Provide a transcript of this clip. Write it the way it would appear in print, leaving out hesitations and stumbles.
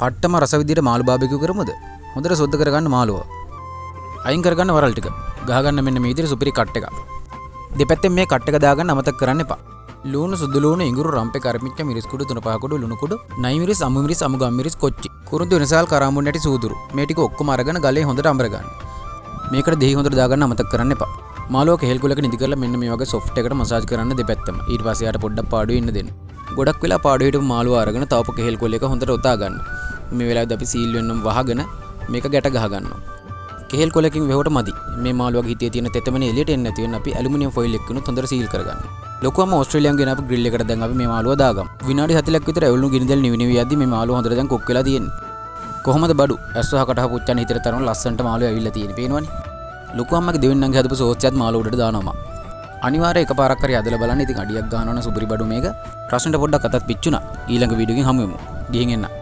පට්ටම රස විදියට මාළු බාබිකියු කරමුද? හොඳට සුද්ධ කරගන්න මාළුව. අයින් කරගන්න වරල් ටික. ගහගන්න මෙන්න මේ විදියට සුපිරි කට් එකක්. දෙපැත්තෙන් මේ කට් එක දාගන්න අමතක කරන්න එපා. ලුණු සුදු ලුණු ඉඟුරු රම්පේ කරමිච්ච මිරිස් කුඩු තුන පහ කුඩු ලුණු කුඩු නයි මිරිස් අමු මිරිස් අමු ගම් මිරිස් කොච්චි කුරුඳු වෙනසාල් කරාඹුන් නැටි සූදුරු මේ ටික ඔක්කොම අරගෙන ගලේ හොඳට අඹර ගන්න. මේකට දෙහි හොඳට දාගන්න අමතක කරන්න එපා. මාළුව කෙහෙල් කුලක නිදි කරලා මෙන්න මේ වගේ සොෆ්ට් එකට මසාජ් කරන්න දෙපැත්තම. ඊට පස්සේ යාට පොඩ්ඩක් පාඩු වෙන්න දෙන්න. ගොඩක් වෙලා පාඩු හිටපු මාළුව අරගෙන තවප කෙහෙල් කුලයක හොඳට ඔතා ගන්න. මේ වෙලාවේදී අපි සීල් වෙන්නම වහගෙන මේක ගැට ගහ ගන්නවා. කෙහෙල් කොලකින් වෙහුවට මදි. මේ මාළුවගේ හිතේ තියෙන තෙතමනේ එළියට එන්නේ නැති වෙන අපි ඇලුමිනියම් ෆොයිල් එකකින් හොඳට සීල් කරගන්න. ලොකුවම ඕස්ට්‍රේලියාවෙන් ගෙන අපි ග්‍රිල් එකට දැන් අපි මේ මාළුව දාගමු. විනාඩි 40ක් විතර ඇවුලුණු ගිනිදෙල් නිවි නිවි යද්දි මේ මාළුව හොඳට දැන් කුක් වෙලා තියෙන්නේ. කොහොමද බඩු? ඇස් වහ කටහ පුච්චන හිතේ තරම ලස්සනට මාළුව ඇවිල්ලා තියෙන්නේ. පේනවනේ. ලොකු අම්මගේ දෙවෙන්නන්ගේ හදපු සෝස් එකත් මාළුව උඩට දානවා මම. අනිවාර්යයෙන් එකපාරක් හරි අදලා බලන්න. ඉතින් අඩියක් ගන්නවනම් සුපිරි බඩු මේක. ප්‍රශ්නෙට පොඩ්ඩක් අතත් පිච්චුණා. ඊළඟ වීඩියෝ එකෙන් හමු වෙමු. ගිහින් එන්න.